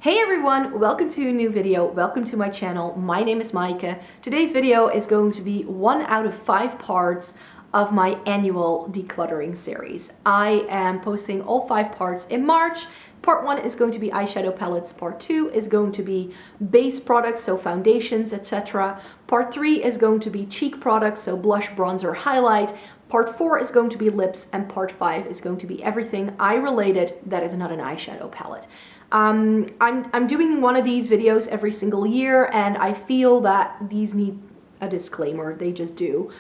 Hey everyone, welcome to a new video. Welcome to my channel. My name is Maaike. Today's video is going to be 1 out of 5 parts of my annual decluttering series. I am posting all 5 parts in March. Part 1 is going to be eyeshadow palettes. Part 2 is going to be base products, so foundations, etc. Part 3 is going to be cheek products, so blush, bronzer, highlight. Part 4 is going to be lips, and part 5 is going to be everything eye related that is not an eyeshadow palette. I'm doing one of these videos every single year, and I feel that these need a disclaimer. They just do.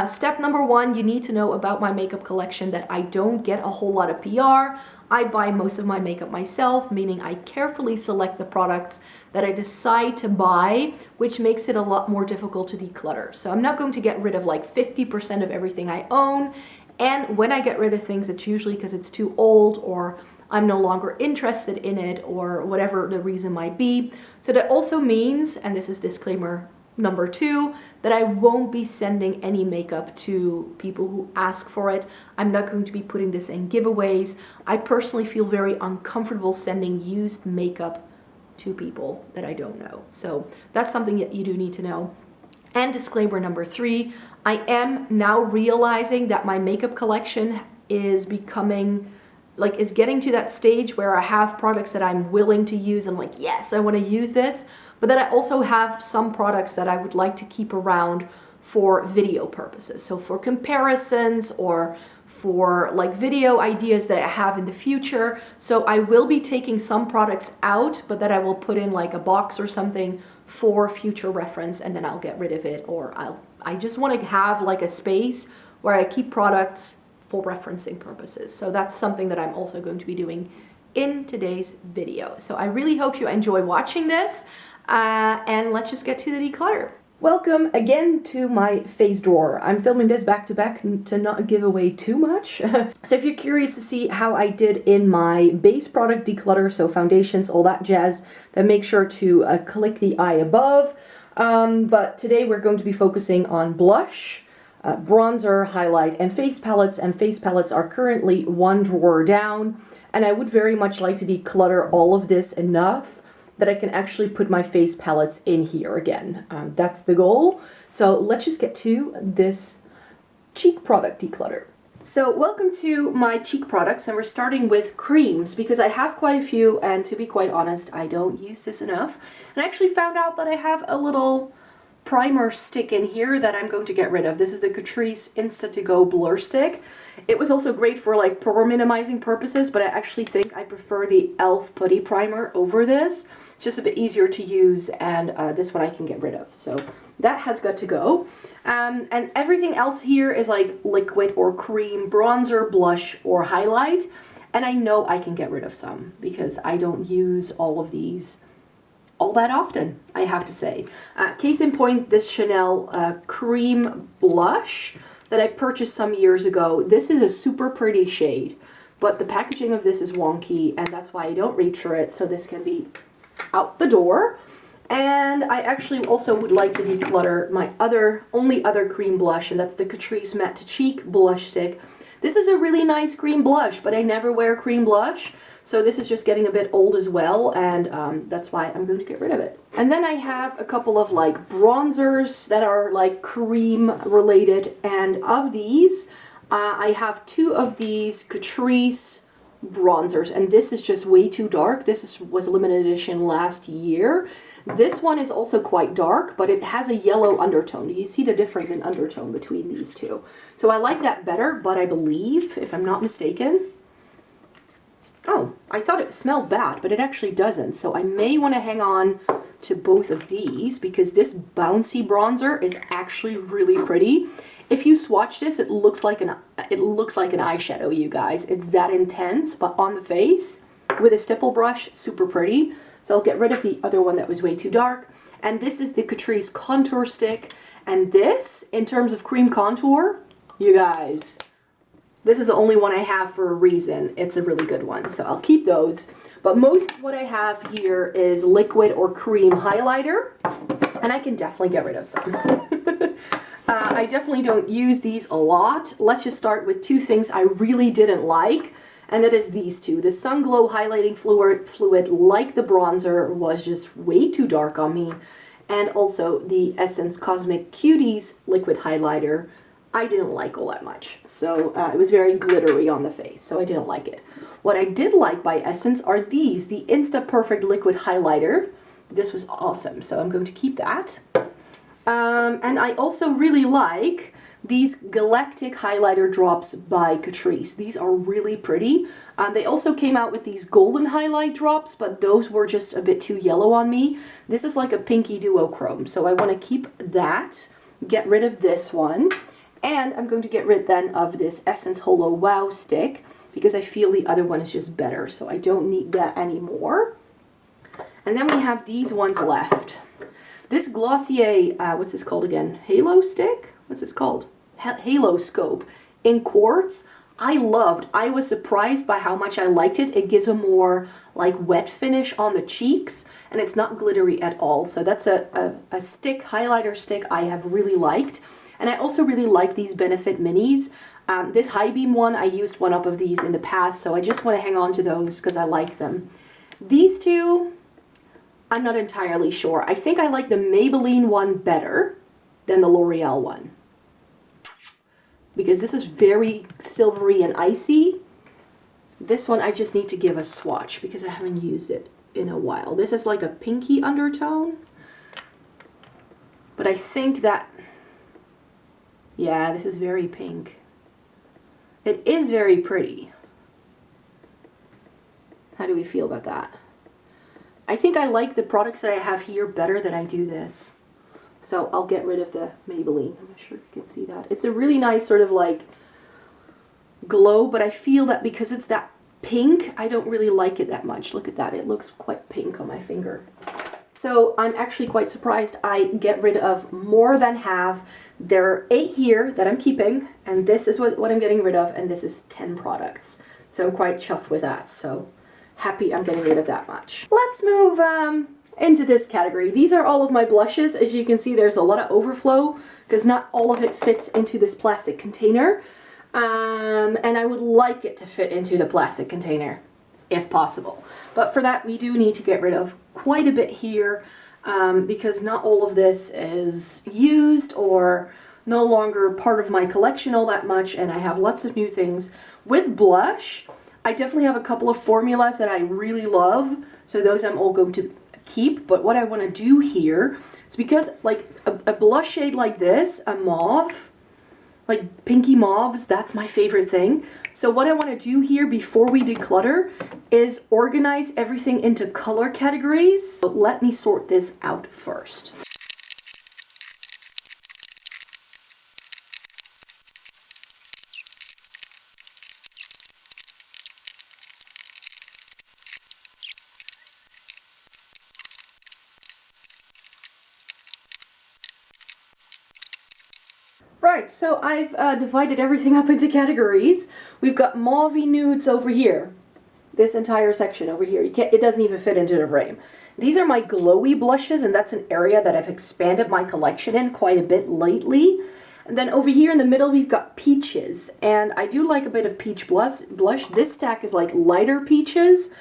Step number 1, you need to know about my makeup collection that I don't get a whole lot of PR. I buy most of my makeup myself, meaning I carefully select the products that I decide to buy, which makes it a lot more difficult to declutter. So I'm not going to get rid of like 50% of everything I own. And when I get rid of things, it's usually because it's too old or I'm no longer interested in it or whatever the reason might be. So that also means, and this is disclaimer number 2, that I won't be sending any makeup to people who ask for it. I'm not going to be putting this in giveaways. I personally feel very uncomfortable sending used makeup to people that I don't know. So that's something that you do need to know. And disclaimer number 3, I am now realizing that my makeup collection is getting to that stage where I have products that I'm willing to use. I'm like, yes, I want to use this. But then I also have some products that I would like to keep around for video purposes. So for comparisons or for like video ideas that I have in the future. So I will be taking some products out, but that I will put in like a box or something for future reference, and then I'll get rid of it. Or I just want to have like a space where I keep products for referencing purposes. So that's something that I'm also going to be doing in today's video. So I really hope you enjoy watching this, and let's just get to the declutter. Welcome again to my face drawer. I'm filming this back to back to not give away too much. So if you're curious to see how I did in my base product declutter, so foundations, all that jazz, then make sure to click the eye above. But today we're going to be focusing on blush, bronzer, highlight, and face palettes. And face palettes are currently 1 drawer down. And I would very much like to declutter all of this enough that I can actually put my face palettes in here again. That's the goal. So let's just get to this cheek product declutter. So welcome to my cheek products, and we're starting with creams because I have quite a few, and to be quite honest, I don't use this enough. And I actually found out that I have a little primer stick in here that I'm going to get rid of. This is the Catrice Insta To Go Blur Stick. It was also great for like pore minimizing purposes, but I actually think I prefer the e.l.f. Putty Primer over this. It's just a bit easier to use, and this one I can get rid of. So that has got to go. And everything else here is like liquid or cream, bronzer, blush, or highlight. And I know I can get rid of some because I don't use all of these all that often, I have to say. Case in point, this Chanel cream blush that I purchased some years ago. This is a super pretty shade, but the packaging of this is wonky, and that's why I don't reach for it. So this can be out the door. And I actually also would like to declutter my only other cream blush, and that's the Catrice Matte to Cheek Blush Stick. This is a really nice cream blush, but I never wear cream blush. So this is just getting a bit old as well, and that's why I'm going to get rid of it. And then I have a couple of like bronzers that are like cream related, and of these, I have 2 of these Catrice bronzers, and this is just way too dark. This was limited edition last year. This one is also quite dark, but it has a yellow undertone. You see the difference in undertone between these two. So I like that better, but I believe, if I'm not mistaken, oh, I thought it smelled bad, but it actually doesn't. So I may want to hang on to both of these because this bouncy bronzer is actually really pretty. If you swatch this, it looks like an eyeshadow, you guys. It's that intense, but on the face with a stipple brush, super pretty. So I'll get rid of the other one that was way too dark. And this is the Catrice Contour Stick. And this, in terms of cream contour, you guys, this is the only one I have for a reason. It's a really good one, so I'll keep those. But most what I have here is liquid or cream highlighter, and I can definitely get rid of some. I definitely don't use these a lot. Let's just start with 2 things I really didn't like, and that is these two. The Sun Glow Highlighting Fluid, like the bronzer, was just way too dark on me. And also the Essence Cosmic Cuties Liquid Highlighter, I didn't like all that much. So it was very glittery on the face, so I didn't like it. What I did like by Essence are these, the Insta Perfect Liquid Highlighter. This was awesome, so I'm going to keep that. And I also really like these Galactic Highlighter Drops by Catrice. These are really pretty. They also came out with these golden highlight drops, but those were just a bit too yellow on me. This is like a pinky duochrome, so I want to keep that, get rid of this one, and I'm going to get rid then of this Essence Holo Wow stick, because I feel the other one is just better, so I don't need that anymore. And then we have these ones left. This Glossier, what's this called again? Halo stick? What's this called? Halo Scope in quartz. I was surprised by how much I liked it. It gives a more like wet finish on the cheeks, and it's not glittery at all. So that's a stick, highlighter stick I have really liked. And I also really like these Benefit Minis. This High Beam one, I used one up of these in the past, so I just want to hang on to those because I like them. These two, I'm not entirely sure. I think I like the Maybelline one better than the L'Oreal one, because this is very silvery and icy. This one I just need to give a swatch because I haven't used it in a while. This is like a pinky undertone, but I think that, yeah, this is very pink. It is very pretty. How do we feel about that? I think I like the products that I have here better than I do this. So I'll get rid of the Maybelline. I'm not sure if you can see that. It's a really nice sort of like glow, but I feel that because it's that pink, I don't really like it that much. Look at that. It looks quite pink on my finger. So I'm actually quite surprised I get rid of more than half. There are 8 here that I'm keeping, and this is what I'm getting rid of, and this is 10 products. So I'm quite chuffed with that. So happy I'm getting rid of that much. Let's move into this category. These are all of my blushes. As you can see, there's a lot of overflow because not all of it fits into this plastic container. And I would like it to fit into the plastic container if possible. But for that, we do need to get rid of quite a bit here because not all of this is used or no longer part of my collection all that much, and I have lots of new things. With blush, I definitely have a couple of formulas that I really love, so those I'm all going to keep. But what I want to do here is, because like a blush shade like this, a mauve, like pinky mauves, that's my favorite thing. So what I want to do here before we declutter is organize everything into color categories. So let me sort this out first. Right, so I've divided everything up into categories. We've got mauvey nudes over here. This entire section over here. It doesn't even fit into the frame. These are my glowy blushes, and that's an area that I've expanded my collection in quite a bit lately. And then over here in the middle, we've got peaches. And I do like a bit of peach blush. This stack is like lighter peaches.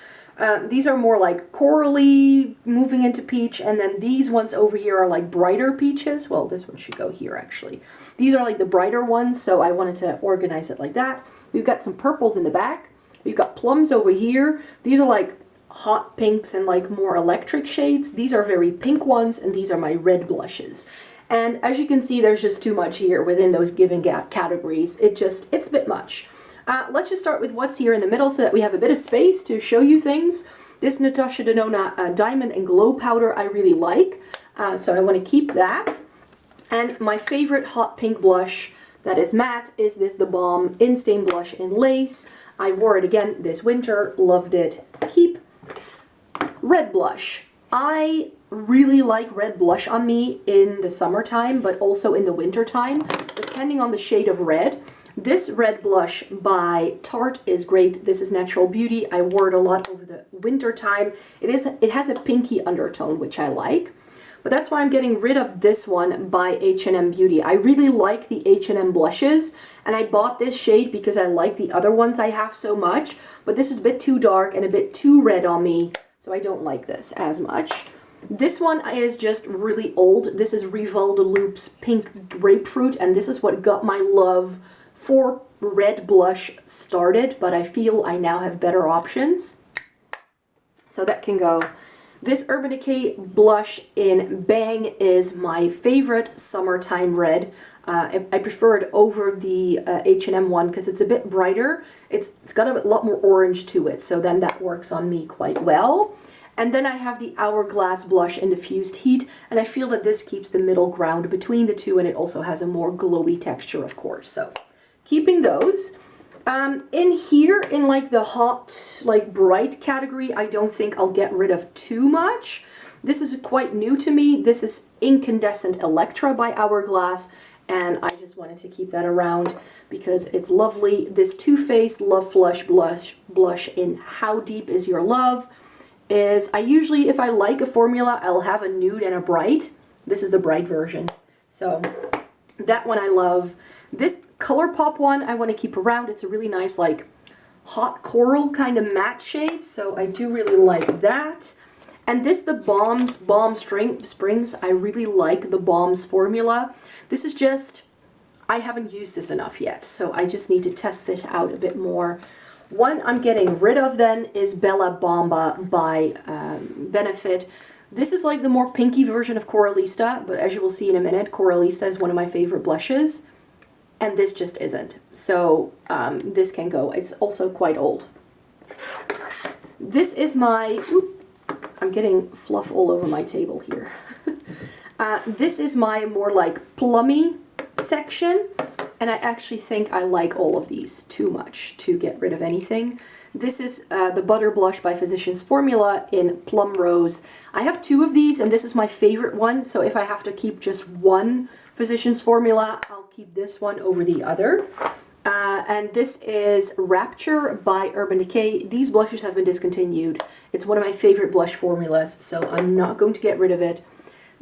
These are more like corally, moving into peach, and then these ones over here are like brighter peaches. Well, this one should go here actually. These are like the brighter ones, so I wanted to organize it like that. We've got some purples in the back. We've got plums over here. These are like hot pinks and like more electric shades. These are very pink ones, and these are my red blushes. And as you can see, there's just too much here within those given gap categories. It's a bit much. Let's just start with what's here in the middle so that we have a bit of space to show you things. This Natasha Denona Diamond and Glow Powder I really like, so I want to keep that. And my favorite hot pink blush that is matte is this The Balm In-Stain Blush in Lace. I wore it again this winter, loved it. Keep. Red blush. I really like red blush on me in the summertime, but also in the wintertime, depending on the shade of red. This red blush by Tarte is great. This is Natural Beauty. I wore it a lot over the winter time. It has a pinky undertone, which I like. but that's why I'm getting rid of this one by H&M Beauty. I really like the H&M blushes, and I bought this shade because I like the other ones I have so much, but this is a bit too dark and a bit too red on me, so I don't like this as much. This one is just really old. This is Rival de Loup's Pink Grapefruit, and this is what got my love for red blush started, but I feel I now have better options. So that can go. This Urban Decay blush in Bang is my favorite summertime red. I prefer it over the H&M one because it's a bit brighter. It's got a lot more orange to it, so then that works on me quite well. And then I have the Hourglass blush in Diffused Heat, and I feel that this keeps the middle ground between the two, and it also has a more glowy texture, of course. So keeping those. In here, in like the hot, like bright category, I don't think I'll get rid of too much. This is quite new to me. This is Incandescent Electra by Hourglass, and I just wanted to keep that around because it's lovely. This Too Faced Love Flush blush in How Deep Is Your Love is, I usually, if I like a formula, I'll have a nude and a bright. This is the bright version. So that one I love. This ColourPop one I want to keep around. It's a really nice, like, hot coral kind of matte shade, so I do really like that. And this, the Balm Springs, I really like the Balms formula. This is just, I haven't used this enough yet, so I just need to test it out a bit more. One I'm getting rid of then is Bella Bamba by Benefit. This is like the more pinky version of Coralista, but as you will see in a minute, Coralista is one of my favorite blushes, and this just isn't. So this can go. It's also quite old. This is my, I'm getting fluff all over my table here. This is my more like plummy section. And I actually think I like all of these too much to get rid of anything. This is the Butter Blush by Physicians Formula in Plum Rose. I have two of these, and this is my favorite one. So if I have to keep just one Physicians Formula, I'll keep this one over the other. And this is Rapture by Urban Decay. These blushes have been discontinued. It's one of my favorite blush formulas, so I'm not going to get rid of it.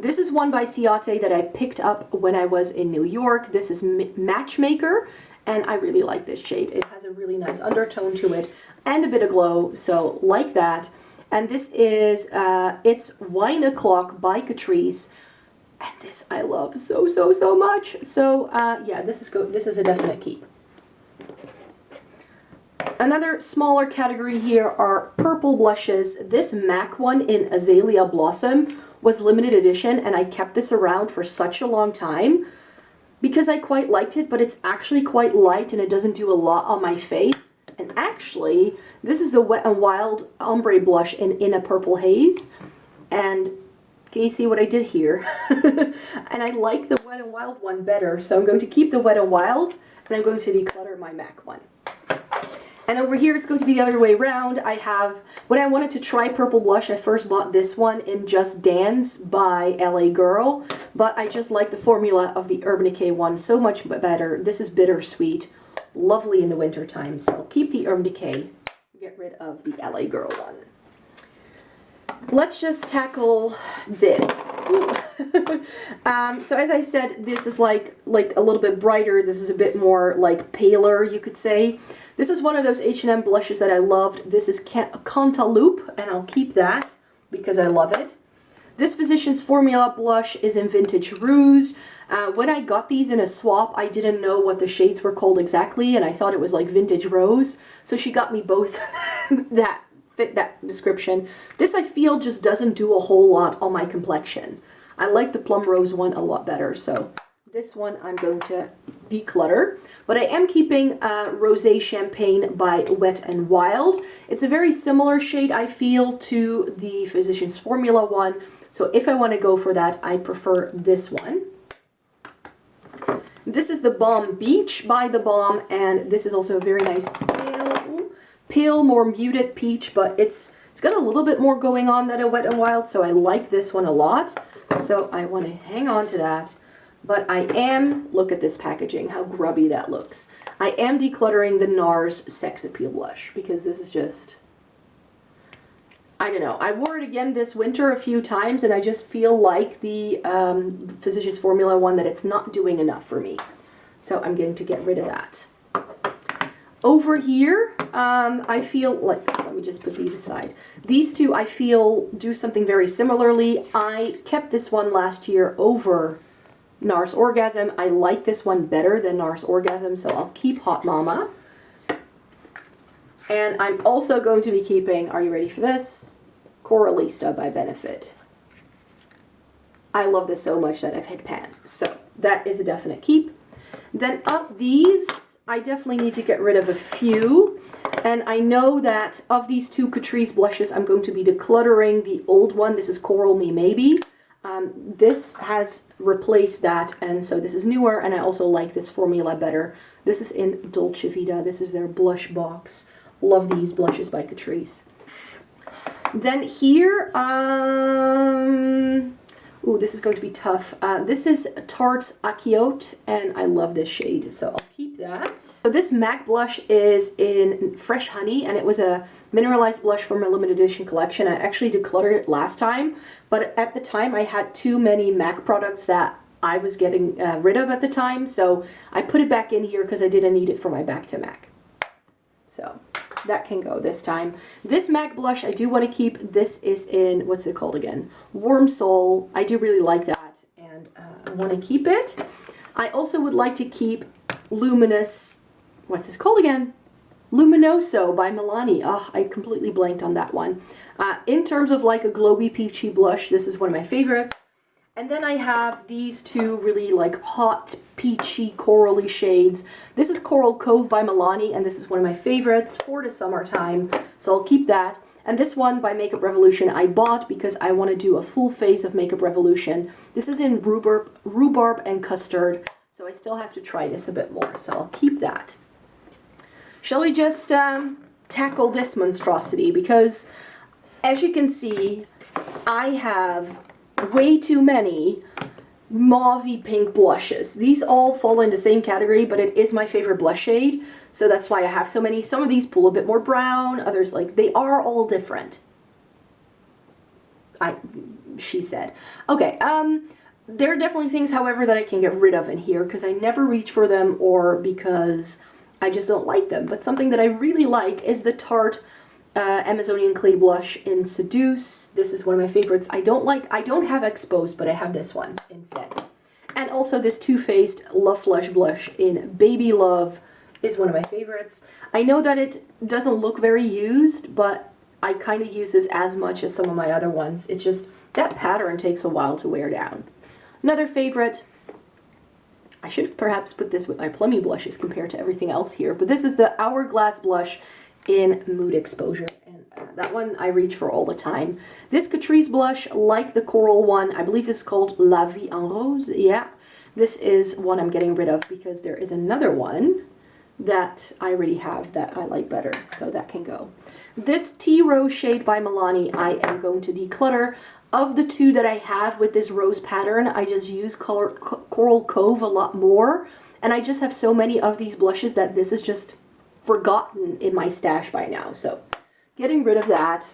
This is one by Ciate that I picked up when I was in New York. This is Matchmaker, and I really like this shade. It has a really nice undertone to it and a bit of glow, so like that. And this is, it's Wine O'Clock by Catrice, and this I love so much. So yeah, this is a definite keep. Another smaller category here are purple blushes. This MAC one in Azalea Blossom was limited edition, and I kept this around for such a long time because I quite liked it, but it's actually quite light and it doesn't do a lot on my face. And actually, this is the Wet n Wild Ombre blush in a purple haze, and can you see what I did here? And I like the Wet n Wild one better, so I'm going to keep the Wet n Wild, and I'm going to declutter my MAC one. And over here, it's going to be the other way around. I have, when I wanted to try purple blush, I first bought this one in Just Dance by LA Girl, but I just like the formula of the Urban Decay one so much better. This is Bittersweet, lovely in the winter time. So I'll keep the Urban Decay, get rid of the LA Girl one. Let's just tackle this. So as I said, this is like a little bit brighter. This is a bit more like paler, you could say. This is one of those H&M blushes that I loved. This is Cantaloupe, and I'll keep that because I love it. This Physicians Formula blush is in Vintage Rouge. When I got these in a swap, I didn't know what the shades were called exactly, and I thought it was like Vintage Rose. So she got me both that fit that description. This I feel just doesn't do a whole lot on my complexion. I like the Plum Rose one a lot better, so this one I'm going to declutter. But I am keeping Rosé Champagne by Wet n Wild. It's a very similar shade, I feel, to the Physicians Formula one. So if I want to go for that, I prefer this one. This is the Balm Beach by The Balm, and this is also a very nice pale, more muted peach, but it's got a little bit more going on than a Wet n Wild, so I like this one a lot. So I want to hang on to that. But I am, look at this packaging, how grubby that looks. I am decluttering the NARS Sex Appeal blush because this is just, I don't know. I wore it again this winter a few times, and I just feel like the Physicians Formula one, that it's not doing enough for me. So I'm going to get rid of that. Over here, I feel like, let me just put these aside. These two, I feel, do something very similarly. I kept this one last year over NARS Orgasm. I like this one better than NARS Orgasm, so I'll keep Hot Mama. And I'm also going to be keeping, are you ready for this? Coralista by Benefit. I love this so much that I've hit pan. So that is a definite keep. Then of these, I definitely need to get rid of a few. And I know that of these two Catrice blushes, I'm going to be decluttering the old one. This is Coral Me Maybe. This has replaced that, and so this is newer, and I also like this formula better. This is in Dolce Vita. This is their blush box. Love these blushes by Catrice. Then here, ooh, this is going to be tough. This is Tarte's Aciote, and I love this shade, so I'll keep that. So this MAC blush is in Fresh Honey, and it was a mineralized blush from a limited edition collection. I actually decluttered it last time, but at the time I had too many MAC products that I was getting rid of at the time, so I put it back in here because I didn't need it for my back to MAC. So that can go this time. This MAC blush I do want to keep. This is in, what's it called again? Warm Soul. I do really like that, and I want to keep it. I also would like to keep Luminous, what's this called again? Luminoso by Milani. Oh, I completely blanked on that one. In terms of like a glowy peachy blush, this is one of my favorites. And then I have these two really like hot, peachy, corally shades. This is Coral Cove by Milani, and this is one of my favorites for the summertime, so I'll keep that. And this one by Makeup Revolution I bought because I want to do a full face of Makeup Revolution. This is in rhubarb and custard, so I still have to try this a bit more, so I'll keep that. Shall we just tackle this monstrosity? Because as you can see, I have way too many mauvey pink blushes. These all fall in the same category, but it is my favorite blush shade, so that's why I have so many. Some of these pull a bit more brown, others like, they are all different. She said. Okay, there are definitely things, however, that I can get rid of in here because I never reach for them or because I just don't like them. But something that I really like is the Tarte Amazonian Clay Blush in Seduce. This is one of my favorites. I don't have Exposed, but I have this one instead. And also this Too Faced Love Flush Blush in Baby Love is one of my favorites. I know that it doesn't look very used, but I kind of use this as much as some of my other ones. It's just that pattern takes a while to wear down. Another favorite, I should perhaps put this with my plummy blushes compared to everything else here, but this is the Hourglass blush in Mood Exposure, and that one I reach for all the time. This Catrice blush, like the coral one, I believe this is called La Vie en Rose. Yeah, this is one I'm getting rid of because there is another one that I already have that I like better, so that can go. This Tea Rose shade by Milani I am going to declutter. Of the two that I have with this rose pattern, I just use Coral Cove a lot more, and I just have so many of these blushes that this is just forgotten in my stash by now, so getting rid of that.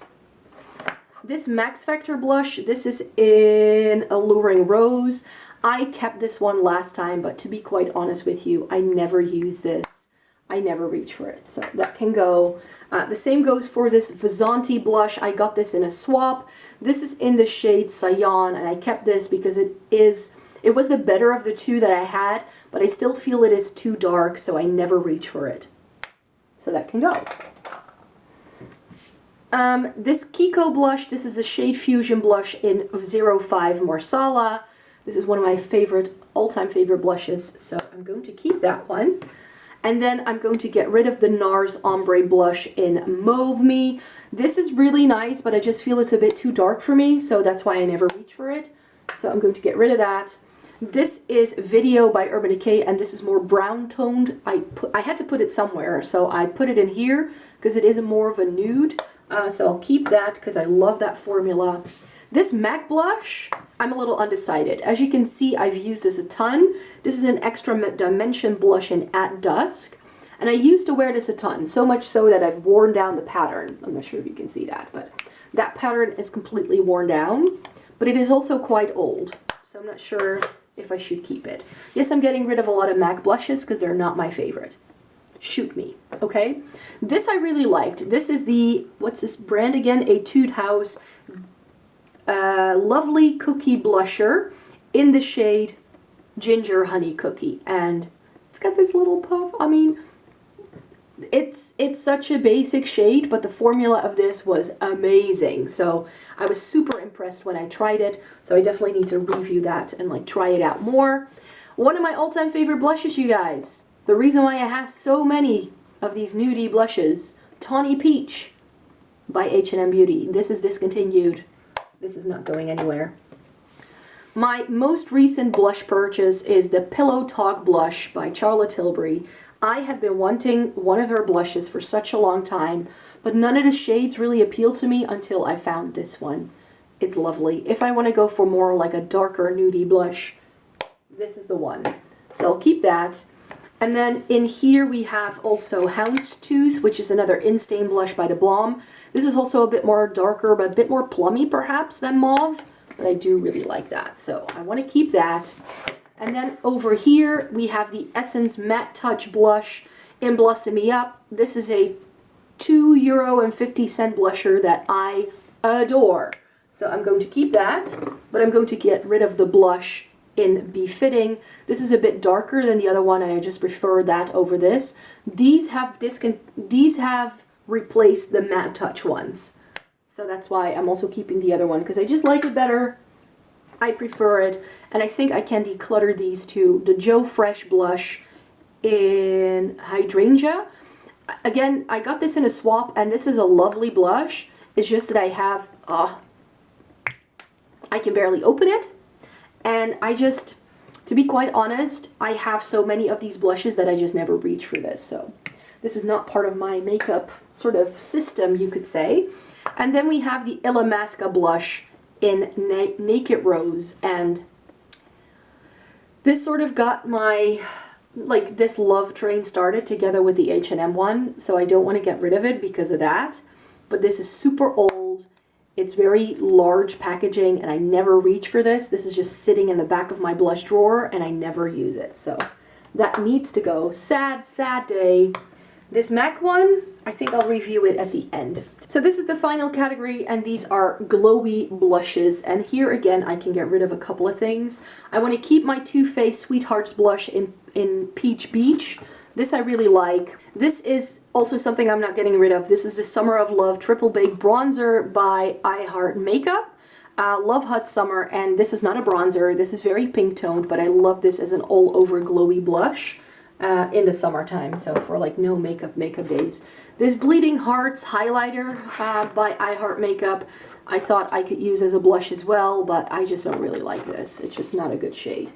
This Max Factor blush, this is in Alluring Rose. I kept this one last time, but to be quite honest with you, I never use this. I never reach for it, so that can go. The same goes for this Vizanti blush. I got this in a swap. This is in the shade Cyan, and I kept this because it was the better of the two that I had, but I still feel it is too dark, so I never reach for it. So that can go. This Kiko blush, this is the shade Fusion blush in 05 Marsala. This is one of my favorite, all-time favorite blushes, so I'm going to keep that one. And then I'm going to get rid of the NARS Ombre blush in Mauve Me. This is really nice, but I just feel it's a bit too dark for me, so that's why I never reach for it. So I'm going to get rid of that. This is Video by Urban Decay, and this is more brown toned. I had to put it somewhere, so I put it in here because it is more of a nude. So I'll keep that because I love that formula. This MAC blush, I'm a little undecided. As you can see, I've used this a ton. This is an Extra Dimension blush in At Dusk, and I used to wear this a ton, so much so that I've worn down the pattern. I'm not sure if you can see that, but That pattern is completely worn down, but it is also quite old. So I'm not sure if I should keep it. Yes, I'm getting rid of a lot of MAC blushes because they're not my favorite. Shoot me, okay? This I really liked. This is the, what's this brand again? Etude House Lovely Cookie Blusher in the shade Ginger Honey Cookie. And it's got this little puff. I mean, it's such a basic shade, but the formula of this was amazing. So I was super impressed when I tried it. So I definitely need to review that and like try it out more. One of my all-time favorite blushes, you guys. The reason why I have so many of these nudie blushes, Tawny Peach by H&M Beauty. This is discontinued. This is not going anywhere. My most recent blush purchase is the Pillow Talk blush by Charlotte Tilbury. I have been wanting one of her blushes for such a long time, but none of the shades really appealed to me until I found this one. It's lovely. If I want to go for more like a darker nudie blush, this is the one. So I'll keep that. And then in here we have also Houndstooth, which is another in-stain blush by De Blom. This is also a bit more darker, but a bit more plummy perhaps than mauve. But I do really like that, so I want to keep that. And then over here we have the Essence Matte Touch Blush in Blossom Me Up. This is a €2.50 blusher that I adore. So I'm going to keep that, but I'm going to get rid of the blush in Befitting. This is a bit darker than the other one, and I just prefer that over this. These have replaced the Matte Touch ones. So that's why I'm also keeping the other one, because I just like it better. I prefer it. And I think I can declutter these two. The Joe Fresh blush in Hydrangea. Again, I got this in a swap, and this is a lovely blush. It's just that I have, I can barely open it. And I just, to be quite honest, I have so many of these blushes that I just never reach for this. So this is not part of my makeup sort of system, you could say. And then we have the Alabaster blush in Naked Rose, and this sort of got my, like, this love train started together with the H&M one, so I don't want to get rid of it because of that. But this is super old. It's very large packaging, and I never reach for this. This is just sitting in the back of my blush drawer, and I never use it. So that needs to go. Sad, sad day. This MAC one, I think I'll review it at the end. So this is the final category, and these are glowy blushes. And here again, I can get rid of a couple of things. I want to keep my Too Faced Sweethearts blush in Peach Beach. This I really like. This is also something I'm not getting rid of. This is the Summer of Love Triple Baked Bronzer by I Heart Makeup. Love Hot Summer, and this is not a bronzer. This is very pink toned, but I love this as an all over glowy blush. In the summertime, so for like no makeup days. This Bleeding Hearts highlighter by I Heart Makeup, I thought I could use as a blush as well, but I just don't really like this. It's just not a good shade.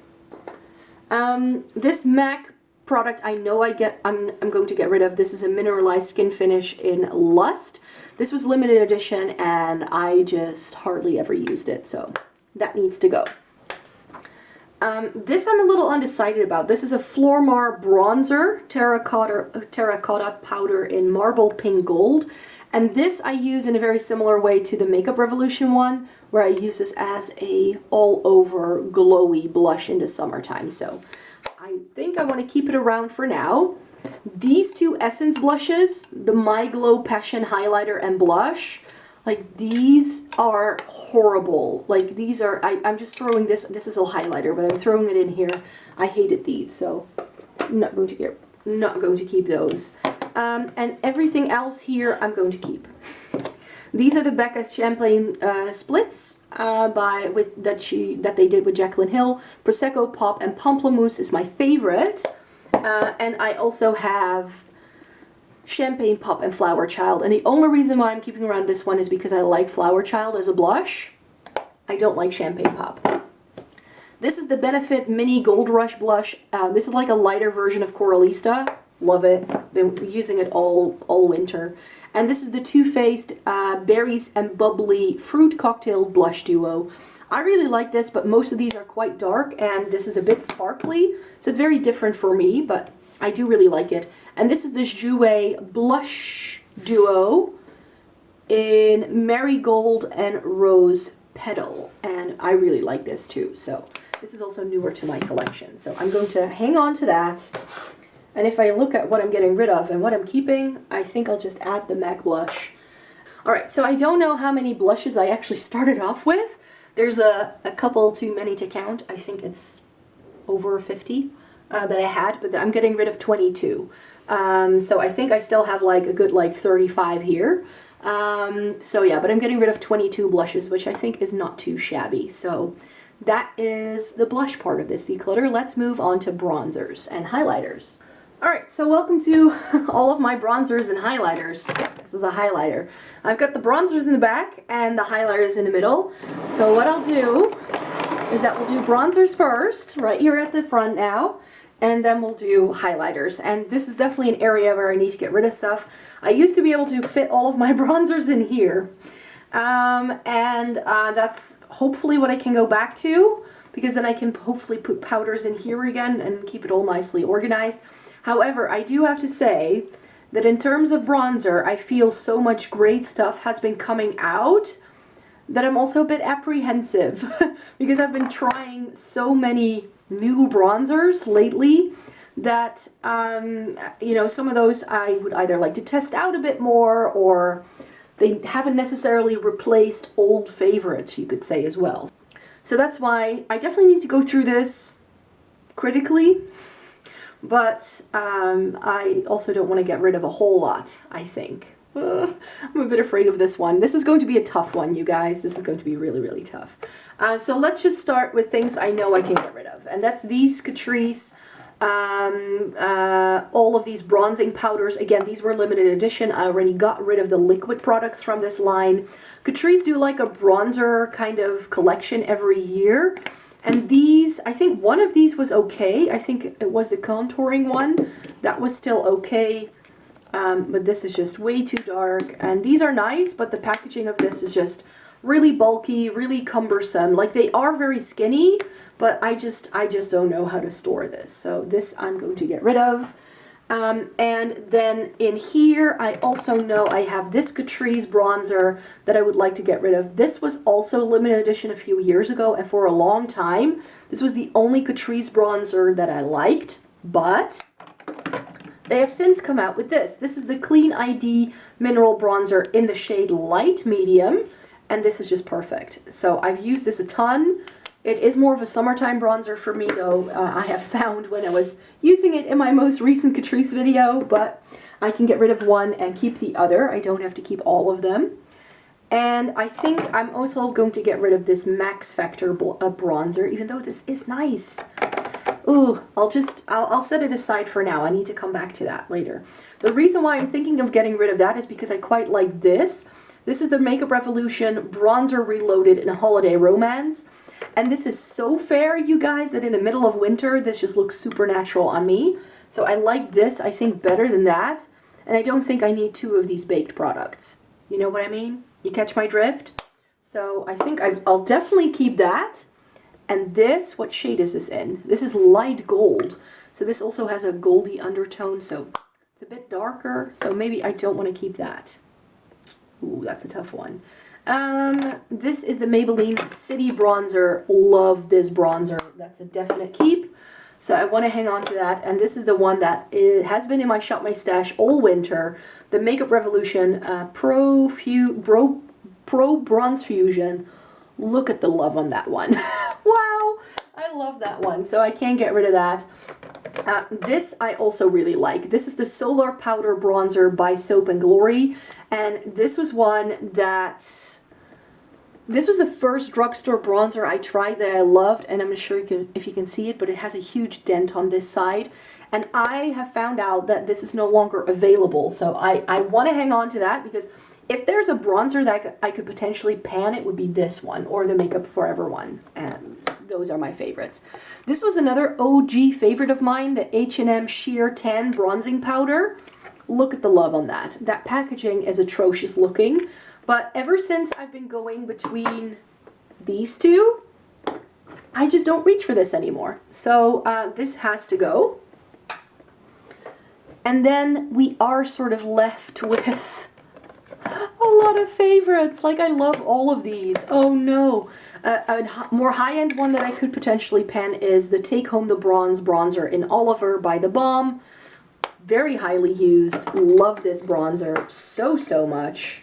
This MAC product I know I'm going to get rid of. This is a mineralized skin finish in Lust. This was limited edition, and I just hardly ever used it, so that needs to go. This I'm a little undecided about. This is a Flormar bronzer, terracotta powder in Marble Pink Gold. And this I use in a very similar way to the Makeup Revolution one, where I use this as a all-over glowy blush in the summertime. So I think I want to keep it around for now. These two Essence blushes, the My Glow Passion Highlighter and Blush, like, these are horrible. Like, these are, I'm just throwing this is a highlighter, but I'm throwing it in here. I hated these, so I'm not going to keep those. And everything else here I'm going to keep. These are the Becca Champagne splits that they did with Jaclyn Hill. Prosecco Pop and Pamplemousse is my favorite. And I also have Champagne Pop and Flower Child, and the only reason why I'm keeping around this one is because I like Flower Child as a blush. I don't like Champagne Pop. This is the Benefit Mini Gold Rush blush. This is like a lighter version of Coralista. Love it. Been using it all winter. And this is the Too Faced Berries and Bubbly Fruit Cocktail Blush Duo. I really like this, but most of these are quite dark, and this is a bit sparkly, so it's very different for me, but I do really like it. And this is the Jouer Blush Duo in Marigold and Rose Petal, and I really like this too. So this is also newer to my collection. So I'm going to hang on to that. And if I look at what I'm getting rid of and what I'm keeping, I think I'll just add the MAC blush. Alright, so I don't know how many blushes I actually started off with. There's a couple too many to count. I think it's over 50 that I had, but I'm getting rid of 22. So I think I still have like a good like 35 here. So yeah, but I'm getting rid of 22 blushes, which I think is not too shabby. So that is the blush part of this declutter. Let's move on to bronzers and highlighters. Alright, so welcome to all of my bronzers and highlighters. This is a highlighter. I've got the bronzers in the back and the highlighters in the middle. So what I'll do is that we'll do bronzers first, right here at the front now, and then we'll do highlighters. And this is definitely an area where I need to get rid of stuff. I used to be able to fit all of my bronzers in here. That's hopefully what I can go back to, because then I can hopefully put powders in here again and keep it all nicely organized. However, I do have to say that in terms of bronzer, I feel so much great stuff has been coming out that I'm also a bit apprehensive because I've been trying so many new bronzers lately that, you know, some of those I would either like to test out a bit more, or they haven't necessarily replaced old favorites, you could say, as well. So that's why I definitely need to go through this critically. But I also don't want to get rid of a whole lot, I think. I'm a bit afraid of this one. This is going to be a tough one, you guys. This is going to be really, really tough. So let's just start with things I know I can get rid of. And that's these Catrice, all of these bronzing powders. Again, these were limited edition. I already got rid of the liquid products from this line. Catrice do like a bronzer kind of collection every year. And these, I think one of these was okay. I think it was the contouring one. That was still okay. But this is just way too dark. And these are nice, but the packaging of this is just really bulky, really cumbersome. Like, they are very skinny, but I just don't know how to store this. So this I'm going to get rid of. And then in here, I also know I have this Catrice bronzer that I would like to get rid of. This was also limited edition a few years ago, and for a long time, this was the only Catrice bronzer that I liked, but they have since come out with this. This is the Clean ID Mineral Bronzer in the shade Light Medium, and this is just perfect. So I've used this a ton. It is more of a summertime bronzer for me, though, I have found when I was using it in my most recent Catrice video, but I can get rid of one and keep the other. I don't have to keep all of them. And I think I'm also going to get rid of this Max Factor bronzer, even though this is nice. Ooh, I'll set it aside for now. I need to come back to that later. The reason why I'm thinking of getting rid of that is because I quite like this. This is the Makeup Revolution Bronzer Reloaded in Holiday Romance. And this is so fair, you guys, that in the middle of winter, this just looks super natural on me. So I like this, I think, better than that. And I don't think I need two of these baked products. You know what I mean? You catch my drift? So I think I'll definitely keep that. And this, what shade is this in? This is light gold. So this also has a goldy undertone, so it's a bit darker. So maybe I don't want to keep that. Ooh, that's a tough one. This is the Maybelline City Bronzer. Love this bronzer. That's a definite keep. So I want to hang on to that. And this is the one that has been in my Shop My Stash all winter. The Makeup Revolution Pro Bronze Fusion. Look at the love on that one. Wow, I love that one. So I can't get rid of that. This I also really like. This is the Solar Powder Bronzer by Soap & Glory. And this was one that... This was the first drugstore bronzer I tried that I loved, and I'm not sure if you can see it, but it has a huge dent on this side. And I have found out that this is no longer available, so I want to hang on to that, because if there's a bronzer that I could potentially pan, it would be this one, or the Makeup Forever one, and those are my favorites. This was another OG favorite of mine, the H&M Sheer Tan Bronzing Powder. Look at the love on that. That packaging is atrocious looking. But ever since I've been going between these two, I just don't reach for this anymore. So this has to go. And then we are sort of left with a lot of favorites. Like, I love all of these. Oh no. A more high-end one that I could potentially pen is the Take Home the Bronze bronzer in Oliver by The Balm. Very highly used. Love this bronzer so much.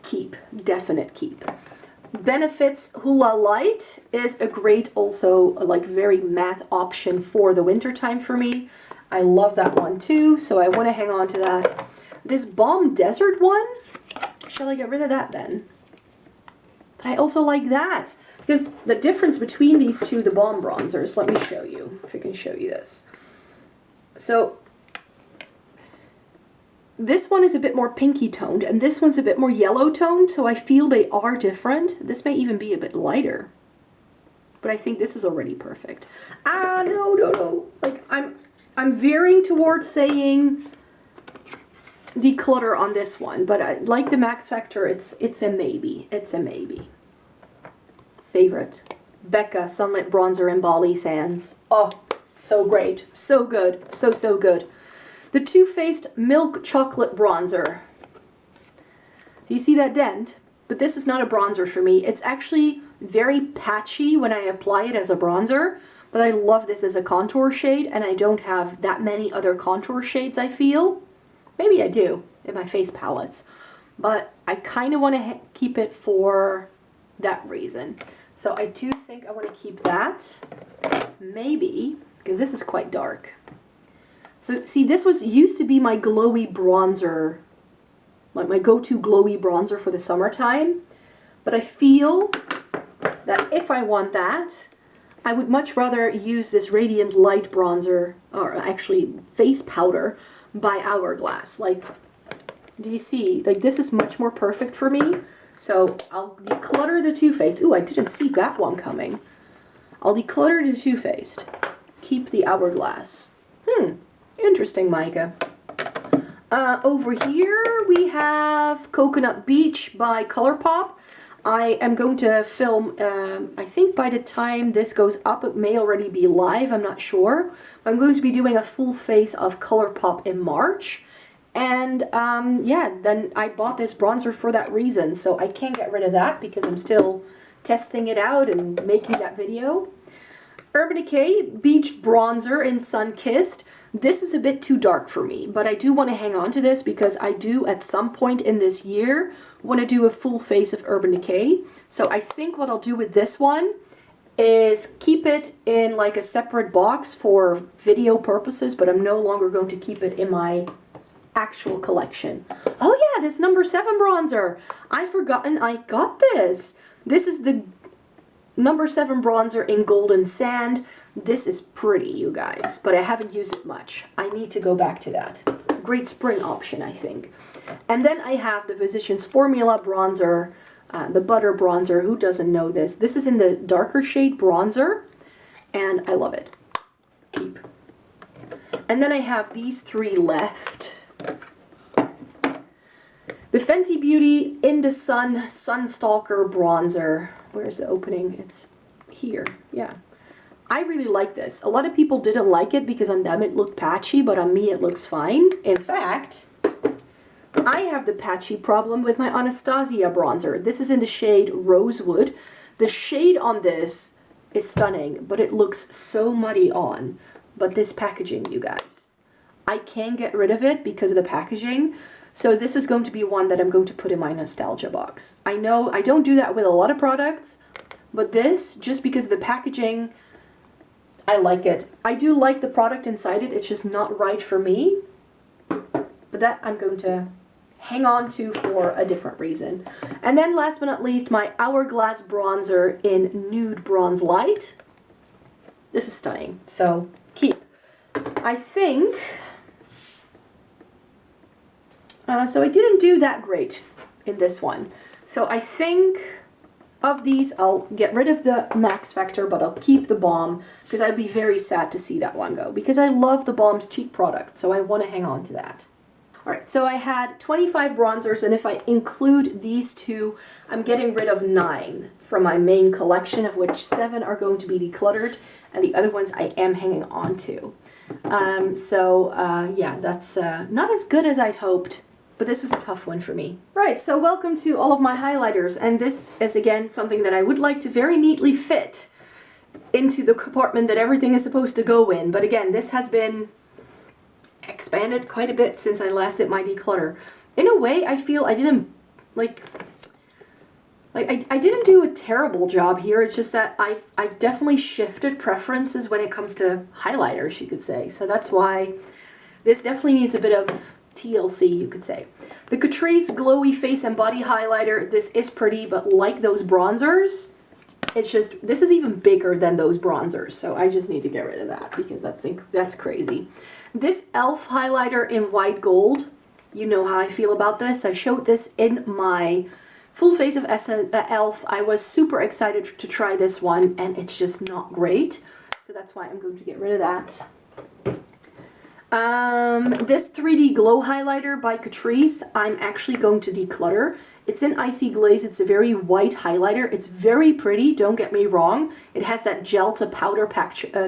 Keep. Definite keep. Benefit's Hoola Light is a great, also like very matte option for the winter time for me. I love that one too, so I want to hang on to that. This Balm Desert one, shall I get rid of that then? But I also like that, because the difference between these two, the Balm bronzers, let me show you, if I can show you this. So this one is a bit more pinky toned, and this one's a bit more yellow toned, so I feel they are different. This may even be a bit lighter, but I think this is already perfect. Ah, no. Like, I'm veering towards saying declutter on this one, but I like the Max Factor. It's a maybe. It's a maybe. Favorite. Becca Sunlit Bronzer in Bali Sands. Oh, so great. So good. So good. The Too Faced Milk Chocolate Bronzer. Do you see that dent? But this is not a bronzer for me. It's actually very patchy when I apply it as a bronzer, but I love this as a contour shade, and I don't have that many other contour shades, I feel. Maybe I do in my face palettes, but I kind of want to keep it for that reason. So I do think I want to keep that. Maybe, because this is quite dark. So see, this used to be my glowy bronzer, like my go-to glowy bronzer for the summertime. But I feel that if I want that, I would much rather use this Radiant Light bronzer, or actually face powder, by Hourglass. Like, do you see? Like, this is much more perfect for me. So I'll declutter the Too Faced. Ooh, I didn't see that one coming. I'll declutter the Too Faced. Keep the Hourglass. Interesting, Micah. Over here we have Coconut Beach by ColourPop. I am going to film, I think by the time this goes up, it may already be live, I'm not sure. I'm going to be doing a full face of ColourPop in March. And yeah, then I bought this bronzer for that reason, so I can't get rid of that because I'm still testing it out and making that video. Urban Decay Beach Bronzer in Sunkissed. This is a bit too dark for me, but I do want to hang on to this because I do at some point in this year want to do a full face of Urban Decay. So I think what I'll do with this one is keep it in like a separate box for video purposes, but I'm no longer going to keep it in my actual collection. Oh yeah, this number 7 bronzer. I've forgotten I got this. This is the number 7 bronzer in Golden Sand. This is pretty, you guys, but I haven't used it much. I need to go back to that. Great spring option, I think. And then I have the Physicians Formula bronzer, the Butter bronzer. Who doesn't know this? This is in the darker shade bronzer, and I love it. Keep. And then I have these 3 left. The Fenty Beauty In the Sun Sunstalker bronzer. Where's the opening? It's here. Yeah. I really like this. A lot of people didn't like it because on them it looked patchy, but on me it looks fine. In fact, I have the patchy problem with my Anastasia bronzer. This is in the shade Rosewood. The shade on this is stunning, but it looks so muddy on. But this packaging, you guys, I can't get rid of it because of the packaging. So this is going to be one that I'm going to put in my nostalgia box. I know I don't do that with a lot of products, but this, just because of the packaging, I like it. I do like the product inside it. It's just not right for me. But that I'm going to hang on to for a different reason. And then last but not least, my Hourglass bronzer in Nude Bronze Light. This is stunning. So keep. I think... so I didn't do that great in this one. So I think... of these, I'll get rid of the Max Factor, but I'll keep the Balm because I'd be very sad to see that one go because I love the Balm's cheek product, so I want to hang on to that. Alright, so I had 25 bronzers, and if I include these 2, I'm getting rid of 9 from my main collection, of which 7 are going to be decluttered, and the other ones I am hanging on to. Yeah, that's not as good as I'd hoped. but this was a tough one for me. Right, so welcome to all of my highlighters, and this is again something that I would like to very neatly fit into the compartment that everything is supposed to go in. But again, this has been expanded quite a bit since I last did my declutter. In a way, I feel I didn't I didn't do a terrible job here. It's just that I've definitely shifted preferences when it comes to highlighters, you could say. So that's why this definitely needs a bit of TLC, you could say. The Catrice Glowy Face and Body Highlighter, this is pretty, but like those bronzers, it's just, this is even bigger than those bronzers. So I just need to get rid of that because that's crazy. This e.l.f. highlighter in white gold, you know how I feel about this. I showed this in my full face of e.l.f. I was super excited to try this one, and it's just not great. So that's why I'm going to get rid of that. This 3D Glow Highlighter by Catrice, I'm actually going to declutter. It's in Icy Glaze. It's a very white highlighter. It's very pretty, don't get me wrong. It has that gel to powder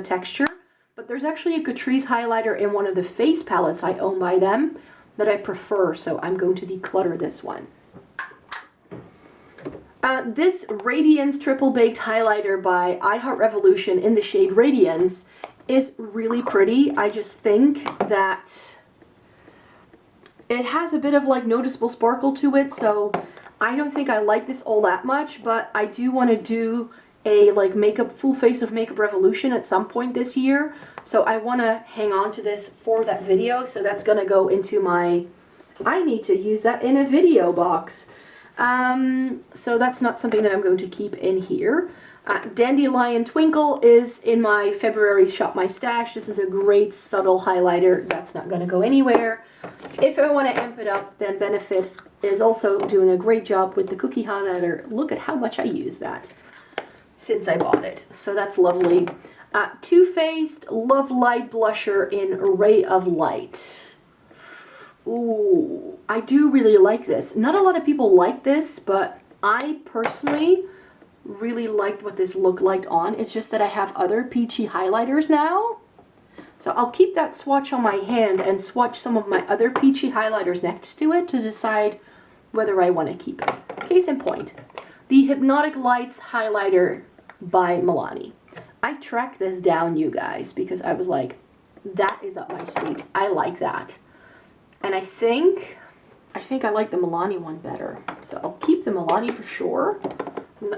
texture. But there's actually a Catrice highlighter in one of the face palettes I own by them that I prefer, so I'm going to declutter this one. This Radiance Triple Baked Highlighter by I Heart Revolution in the shade Radiance is really pretty. I just think that it has a bit of like noticeable sparkle to it, so I don't think I like this all that much, but I do want to do a like full face of Makeup Revolution at some point this year, so I want to hang on to this for that video. So that's going to go into my, I need to use that in a video box. So that's not something that I'm going to keep in here. Dandelion Twinkle is in my February Shop My Stash. This is a great subtle highlighter. That's not going to go anywhere. If I want to amp it up, then Benefit is also doing a great job with the cookie highlighter. Look at how much I use that since I bought it. So that's lovely. Too Faced Love Light Blusher in Ray of Light. Ooh, I do really like this. Not a lot of people like this, but I personally really liked what this looked like on. It's just that I have other peachy highlighters now. So I'll keep that swatch on my hand and swatch some of my other peachy highlighters next to it to decide whether I want to keep it. Case in point, the Hypnotic Lights highlighter by Milani. I tracked this down, you guys, because I was like, that is up my street. I like that. And I think I like the Milani one better. So I'll keep the Milani for sure.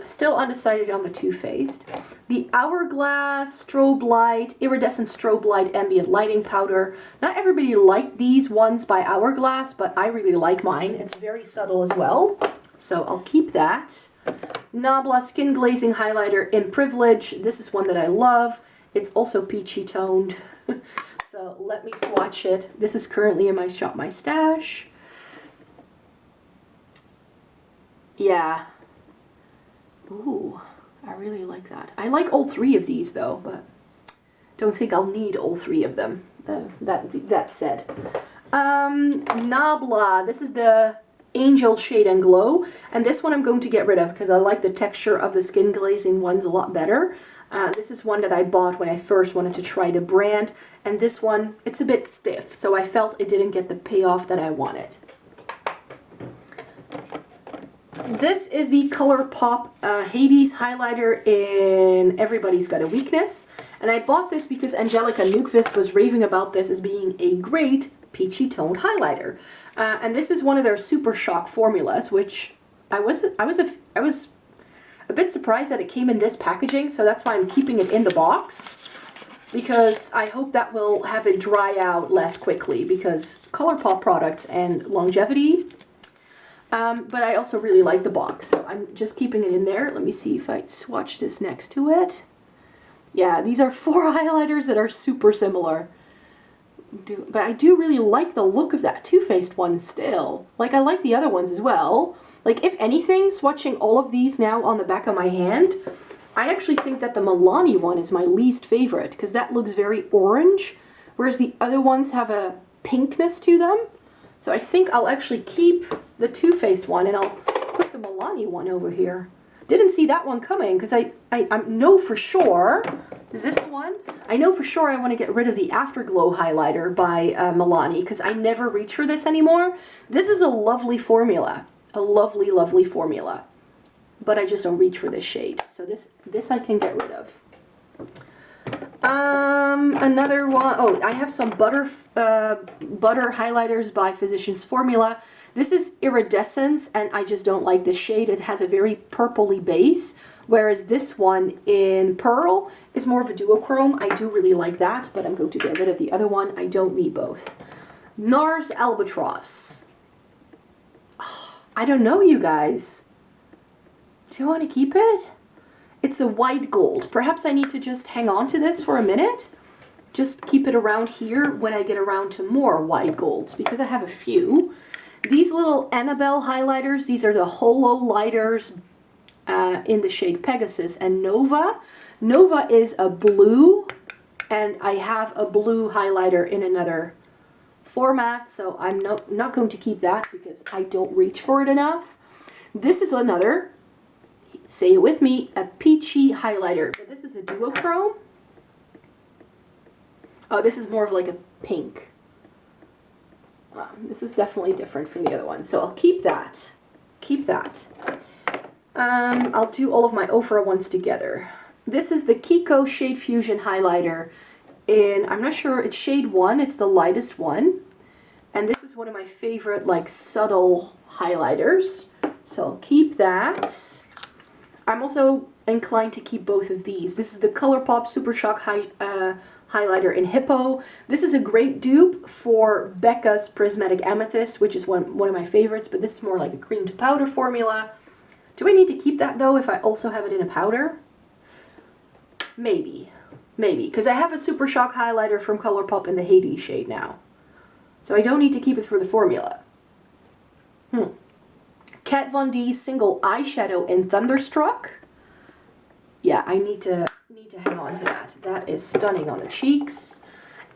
Still undecided on the Too Faced. The Hourglass Strobe Light, Iridescent Strobe Light Ambient Lighting Powder. Not everybody liked these ones by Hourglass, but I really like mine. It's very subtle as well, so I'll keep that. Nabla Skin Glazing Highlighter in Privilege. This is one that I love. It's also peachy toned. So let me swatch it. This is currently in my Shop My Stash. Yeah. Ooh, I really like that. I like all three of these though, but don't think I'll need all three of them. That said. Nabla, this is the Angel Shade and Glow, and this one I'm going to get rid of because I like the texture of the skin glazing ones a lot better. This is one that I bought when I first wanted to try the brand, and this one, it's a bit stiff, so I felt it didn't get the payoff that I wanted. This is the ColourPop Hades highlighter in Everybody's Got a Weakness, and I bought this because Angelica Nukvist was raving about this as being a great peachy toned highlighter. And this is one of their Super Shock formulas, which I was a bit surprised that it came in this packaging, so that's why I'm keeping it in the box, because I hope that will have it dry out less quickly, because ColourPop products and longevity. But I also really like the box, so I'm just keeping it in there. Let me see if I swatch this next to it. Yeah, these are 4 highlighters that are super similar. But I do really like the look of that Too Faced one still. Like, I like the other ones as well. Like, if anything, swatching all of these now on the back of my hand, I actually think that the Milani one is my least favorite, because that looks very orange, whereas the other ones have a pinkness to them. So I think I'll actually keep the Too Faced one, and I'll put the Milani one over here. Didn't see that one coming because I know for sure. Is this the one? I know for sure I want to get rid of the Afterglow highlighter by Milani because I never reach for this anymore. This is a lovely formula. A lovely, lovely formula. But I just don't reach for this shade. So this I can get rid of. Another one. Oh, I have some butter highlighters by Physicians Formula. This is Iridescence, and I just don't like this shade. It has a very purpley base, whereas this one in Pearl is more of a duochrome. I do really like that, but I'm going to get rid of the other one. I don't need both. NARS Albatross. Oh, I don't know, you guys. Do you want to keep it? It's a white gold. Perhaps I need to just hang on to this for a minute. Just keep it around here when I get around to more white golds, because I have a few. These little Annabelle highlighters, these are the Holo lighters in the shade Pegasus and Nova. Nova is a blue, and I have a blue highlighter in another format, so I'm not going to keep that because I don't reach for it enough. This is another, say it with me, a peachy highlighter, but this is a duochrome. Oh, this is more of like a pink. This is definitely different from the other one, so I'll keep that. Keep that. I'll do all of my Ofra ones together. This is the Kiko Shade Fusion highlighter in, I'm not sure, it's shade 1, it's the lightest one. And this is one of my favorite, like, subtle highlighters, so I'll keep that. I'm also inclined to keep both of these. This is the ColourPop Super Shock highlighter in Hippo. This is a great dupe for Becca's Prismatic Amethyst, which is one of my favorites, but this is more like a cream to powder formula. Do I need to keep that though if I also have it in a powder? Maybe, because I have a Super Shock highlighter from ColourPop in the Hades shade now. So I don't need to keep it for the formula. Kat Von D single eyeshadow in Thunderstruck. Yeah, I need to hang on to that. That is stunning on the cheeks.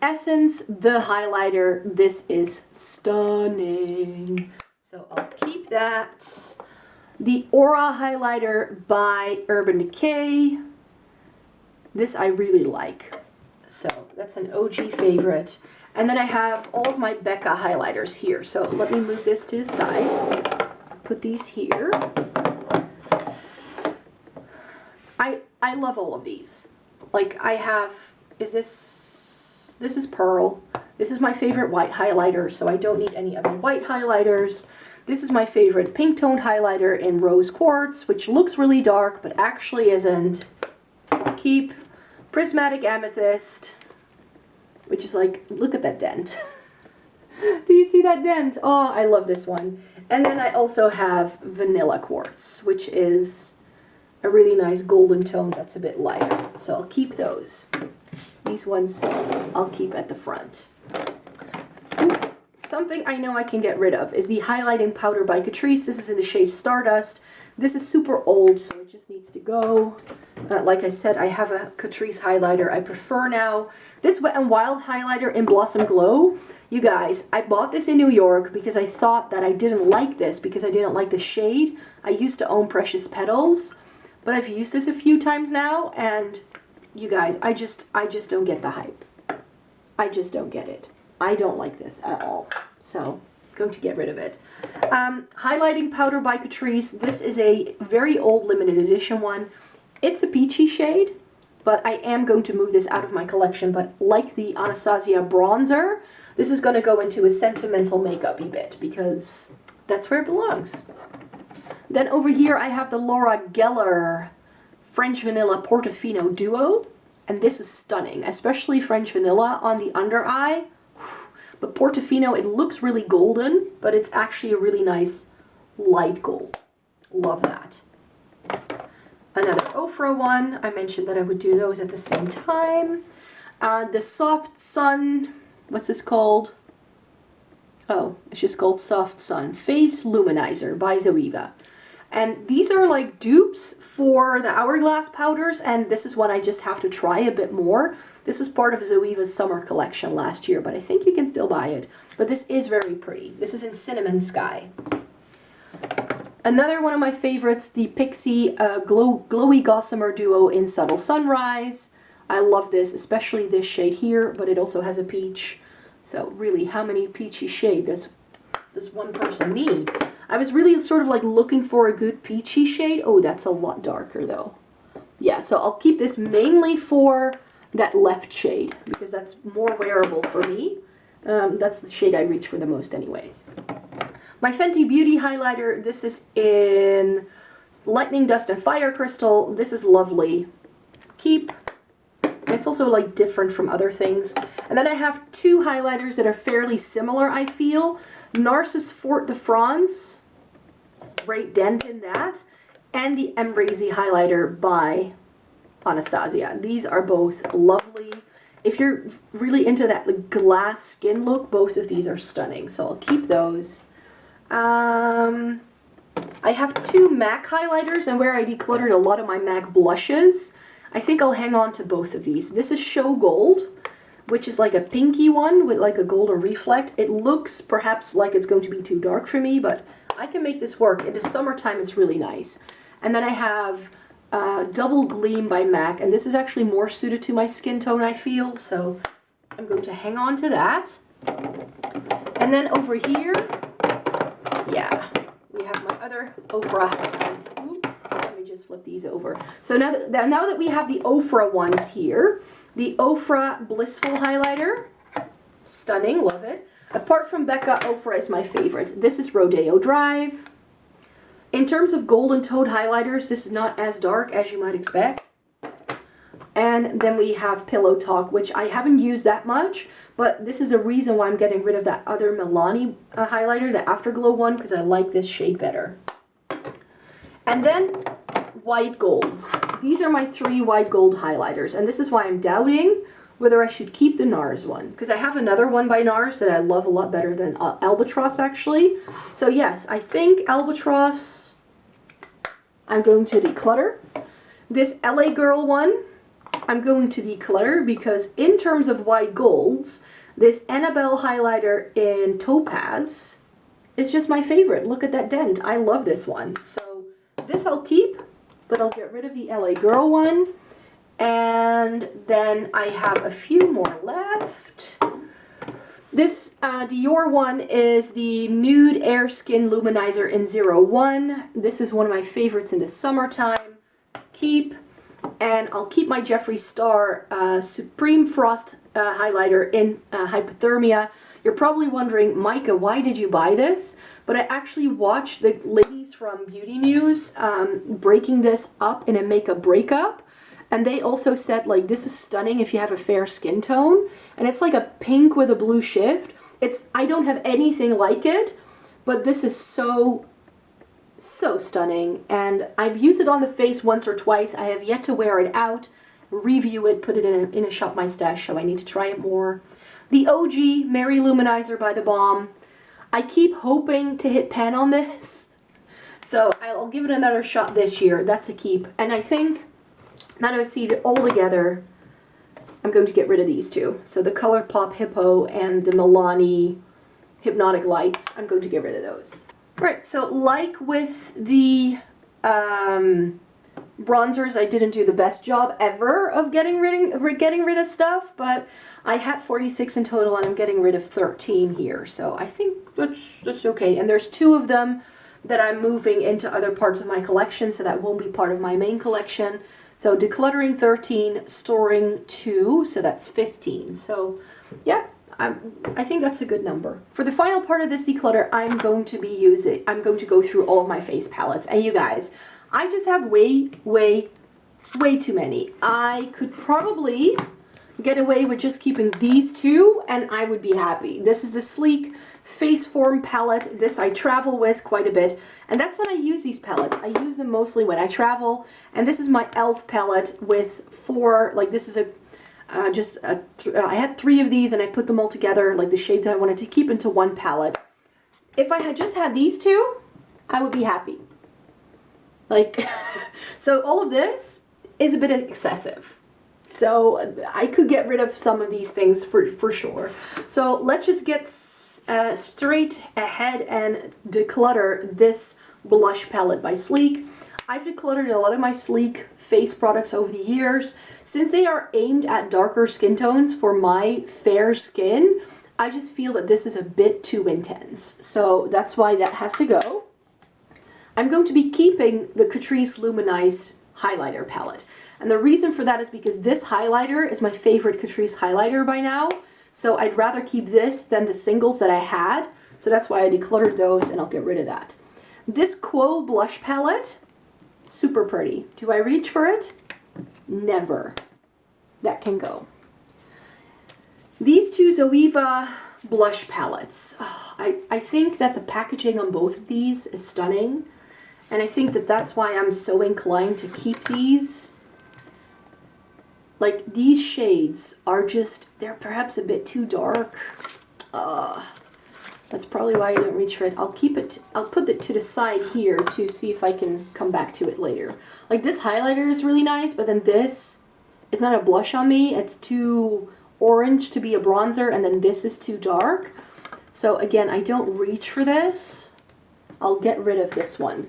Essence, the highlighter. This is stunning. So I'll keep that. The Aura highlighter by Urban Decay. This I really like. So that's an OG favorite. And then I have all of my Becca highlighters here. So let me move this to the side. Put these here. I love all of these. Like I have, this is Pearl. This is my favorite white highlighter, so I don't need any other white highlighters. This is my favorite pink toned highlighter in Rose Quartz, which looks really dark, but actually isn't. Keep Prismatic Amethyst, which is like, look at that dent. Do you see that dent? Oh, I love this one. And then I also have Vanilla Quartz, which is a really nice golden tone that's a bit lighter. So I'll keep those. These ones I'll keep at the front. Ooh, something I know I can get rid of is the highlighting powder by Catrice. This is in the shade Stardust. This is super old, so it just needs to go. Like I said, I have a Catrice highlighter I prefer now. This Wet n Wild highlighter in Blossom Glow. You guys, I bought this in New York because I thought that I didn't like this because I didn't like the shade. I used to own Precious Petals, but I've used this a few times now, and you guys, I just don't get the hype. I just don't get it. I don't like this at all. So, I'm going to get rid of it. Highlighting powder by Catrice. This is a very old limited edition one. It's a peachy shade, but I am going to move this out of my collection. But like the Anastasia bronzer, this is going to go into a sentimental makeup-y bit because that's where it belongs. Then over here I have the Laura Geller French Vanilla Portofino Duo, and this is stunning, especially French Vanilla on the under eye. But Portofino, it looks really golden, but it's actually a really nice light gold. Love that. Another Ofra one. I mentioned that I would do those at the same time. The Soft Sun, what's this called? Oh, it's just called Soft Sun Face Luminizer by Zoeva. And these are like dupes for the Hourglass powders, and this is one I just have to try a bit more. This was part of Zoeva's summer collection last year, but I think you can still buy it. But this is very pretty. This is in Cinnamon Sky. Another one of my favorites, the Pixie Glowy Gossamer Duo in Subtle Sunrise. I love this, especially this shade here, but it also has a peach. So really, how many peachy shade does one person need? I was really sort of like looking for a good peachy shade. Oh, that's a lot darker though. Yeah, so I'll keep this mainly for that left shade because that's more wearable for me. That's the shade I reach for the most anyways. My Fenty Beauty highlighter, this is in Lightning Dust and Fire Crystal. This is lovely. Keep. It's also like different from other things. And then I have two highlighters that are fairly similar, I feel. Narcissus Fort de France, great dent in that, and the Embrazy highlighter by Anastasia. These are both lovely. If you're really into that like, glass skin look, both of these are stunning. So I'll keep those. I have two MAC highlighters, and where I decluttered a lot of my MAC blushes, I think I'll hang on to both of these. This is Show Gold, which is like a pinky one with like a golden reflect. It looks perhaps like it's going to be too dark for me, but I can make this work. In the summertime, it's really nice. And then I have Double Gleam by MAC, and this is actually more suited to my skin tone, I feel, so I'm going to hang on to that. And then over here, yeah, we have my other Ofra highlights. Let me just flip these over. So now that we have the Ofra ones here, the Ofra Blissful highlighter, stunning, love it. Apart from Becca, Ofra is my favorite. This is Rodeo Drive. In terms of Golden Toad highlighters, this is not as dark as you might expect. And then we have Pillow Talk, which I haven't used that much, but this is the reason why I'm getting rid of that other Milani highlighter, the Afterglow one, because I like this shade better. And then White Golds. These are my three White Gold highlighters, and this is why I'm doubting whether I should keep the NARS one, because I have another one by NARS that I love a lot better than Albatross, actually. So yes, I think Albatross I'm going to declutter. This LA Girl one I'm going to declutter because in terms of white golds, this Annabelle highlighter in Topaz is just my favorite. Look at that dent. I love this one. So this I'll keep, but I'll get rid of the LA Girl one. And then I have a few more left. This Dior one is the Nude Air Skin Luminizer in 01. This is one of my favorites in the summertime. Keep. And I'll keep my Jeffree Star Supreme Frost highlighter in Hypothermia. You're probably wondering, Micah, why did you buy this? But I actually watched the ladies from Beauty News breaking this up in a makeup breakup. And they also said, like, this is stunning if you have a fair skin tone. And it's like a pink with a blue shift. I don't have anything like it, but this is so stunning. And I've used it on the face once or twice. I have yet to wear it out, review it, put it in a Shop My Stash, so I need to try it more. The OG Mary Luminizer by The Balm. I keep hoping to hit pan on this, so I'll give it another shot this year. That's a keep. And I think, now that I've seen it all together, I'm going to get rid of these two. So the ColourPop Hippo and the Milani Hypnotic Lights, I'm going to get rid of those. Right, so like with the bronzers, I didn't do the best job ever of getting rid of stuff, but I had 46 in total and I'm getting rid of 13 here. So I think that's okay. And there's 2 of them that I'm moving into other parts of my collection, so that won't be part of my main collection. So decluttering 13, storing 2, so that's 15. So yeah, I think that's a good number. For the final part of this declutter, I'm going to go through all of my face palettes. And you guys, I just have way too many. I could probably get away with just keeping these 2 and I would be happy. This is the Sleek Face Form palette. This I travel with quite a bit, and that's when I use these palettes. I use them mostly when I travel, and this is my e.l.f. palette with 4, like this is I had 3 of these and I put them all together, like the shades I wanted to keep into one palette. If I had just had these 2, I would be happy. Like, so all of this is a bit excessive. So I could get rid of some of these things for sure. So let's just get straight ahead and declutter this blush palette by Sleek. I've decluttered a lot of my Sleek face products over the years. Since they are aimed at darker skin tones for my fair skin, I just feel that this is a bit too intense. So that's why that has to go. I'm going to be keeping the Catrice Luminize highlighter palette. And the reason for that is because this highlighter is my favorite Catrice highlighter by now. So I'd rather keep this than the singles that I had. So that's why I decluttered those, and I'll get rid of that. This Quo blush palette, super pretty. Do I reach for it? Never. That can go. These two Zoeva blush palettes. Oh, I think that the packaging on both of these is stunning. And I think that that's why I'm so inclined to keep these. Like, these shades are just, they're perhaps a bit too dark. That's probably why I didn't reach for it. I'll keep it, I'll put it to the side here to see if I can come back to it later. Like, this highlighter is really nice, but then this is not a blush on me. It's too orange to be a bronzer, and then this is too dark. So again, I don't reach for this. I'll get rid of this one.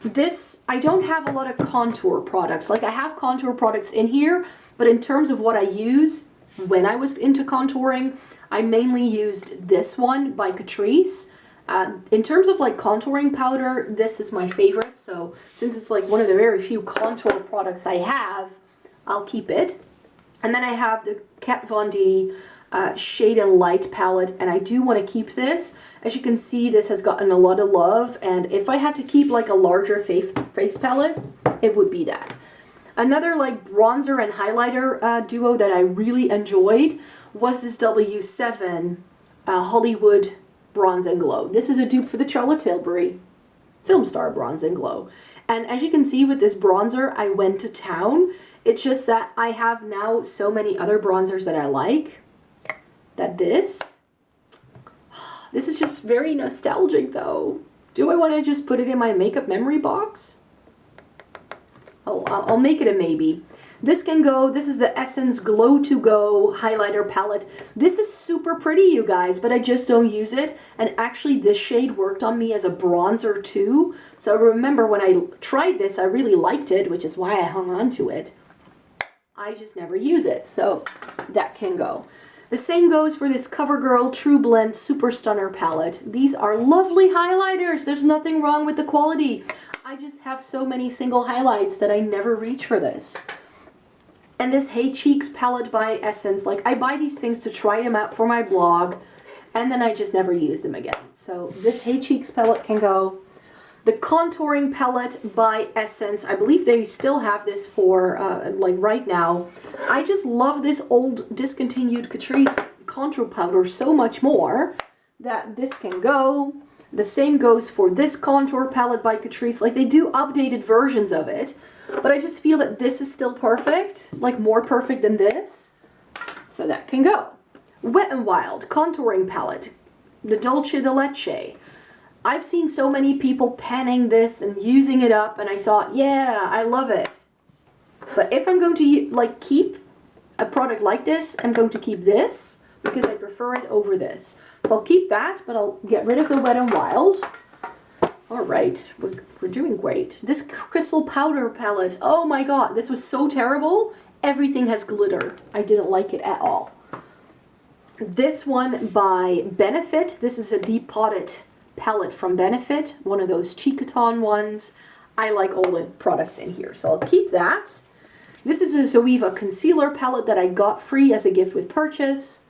This, I don't have a lot of contour products. Like, I have contour products in here, but in terms of what I use when I was into contouring, I mainly used this one by Catrice. In terms of like contouring powder, this is my favorite. So since it's like one of the very few contour products I have, I'll keep it. And then I have the Kat Von D Shade and Light palette, and I do want to keep this. As you can see, this has gotten a lot of love, and if I had to keep like a larger face palette, it would be that. Another like bronzer and highlighter duo that I really enjoyed was this W7 Hollywood Bronze and Glow. This is a dupe for the Charlotte Tilbury Film Star Bronze and Glow. And as you can see with this bronzer, I went to town. It's just that I have now so many other bronzers that I like that this is just very nostalgic though. Do I want to just put it in my makeup memory box? I'll make it a maybe. This can go. This is the Essence Glow to Go highlighter palette. This is super pretty, you guys, but I just don't use it. And actually this shade worked on me as a bronzer too. So remember when I tried this, I really liked it, which is why I hung on to it. I just never use it, so that can go. The same goes for this CoverGirl True Blend Super Stunner palette. These are lovely highlighters. There's nothing wrong with the quality. I just have so many single highlights that I never reach for this. And this Hey Cheeks palette by Essence, like, I buy these things to try them out for my blog, and then I just never use them again. So this Hey Cheeks palette can go. The contouring palette by Essence, I believe they still have this for like right now. I just love this old discontinued Catrice contour powder so much more that this can go. The same goes for this contour palette by Catrice. Like, they do updated versions of it, but I just feel that this is still perfect, like more perfect than this. So that can go. Wet n Wild contouring palette, the Dolce de Leche. I've seen so many people panning this and using it up, and I thought, yeah, I love it. But if I'm going to like keep a product like this, I'm going to keep this because I prefer it over this. So I'll keep that, but I'll get rid of the Wet n Wild. All right, we're doing great. This Crystal Powder palette, oh my god, this was so terrible. Everything has glitter. I didn't like it at all. This one by Benefit. This is a deep potted palette from Benefit, one of those Cheekaton ones. I like all the products in here, so I'll keep that. This is a Zoeva concealer palette that I got free as a gift with purchase.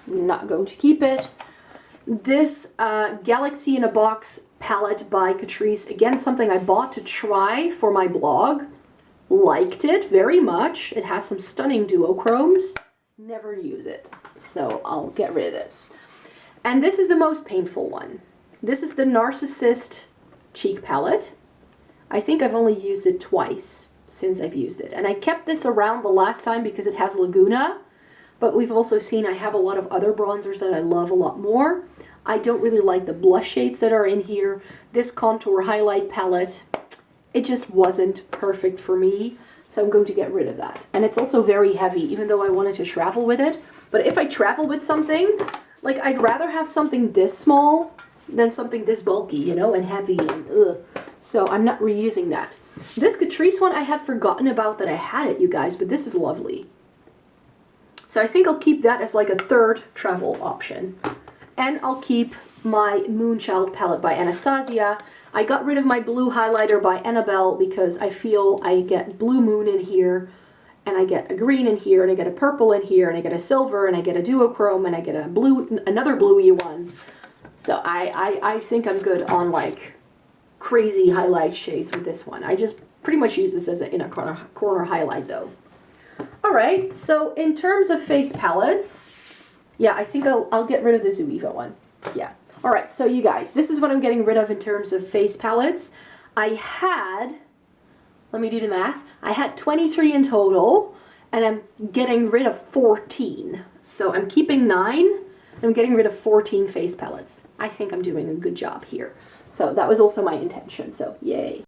I'm not going to keep it. This Galaxy in a Box palette by Catrice, again something I bought to try for my blog. Liked it very much. It has some stunning duochromes. Never use it, so I'll get rid of this. And this is the most painful one. This is the Narcissist cheek palette. I think I've only used it twice since I've used it. And I kept this around the last time because it has Laguna. But we've also seen I have a lot of other bronzers that I love a lot more. I don't really like the blush shades that are in here. This contour highlight palette, it just wasn't perfect for me. So I'm going to get rid of that. And it's also very heavy, even though I wanted to travel with it. But if I travel with something, like, I'd rather have something this small than something this bulky, you know, and heavy and ugh. So I'm not reusing that. This Catrice one I had forgotten about that I had it, you guys, but this is lovely. So I think I'll keep that as like a third travel option. And I'll keep my Moonchild palette by Anastasia. I got rid of my blue highlighter by Annabelle because I feel I get Blue Moon in here, and I get a green in here, and I get a purple in here, and I get a silver, and I get a duochrome, and I get a blue, another bluey one. So I think I'm good on like crazy highlight shades with this one. I just pretty much use this as an inner corner highlight though. Alright, so in terms of face palettes, yeah, I think I'll get rid of the Zoeva one. Yeah. Alright, so you guys, this is what I'm getting rid of in terms of face palettes. I had, let me do the math, I had 23 in total, and I'm getting rid of 14. So I'm keeping 9, and I'm getting rid of 14 face palettes. I think I'm doing a good job here. So that was also my intention, so yay.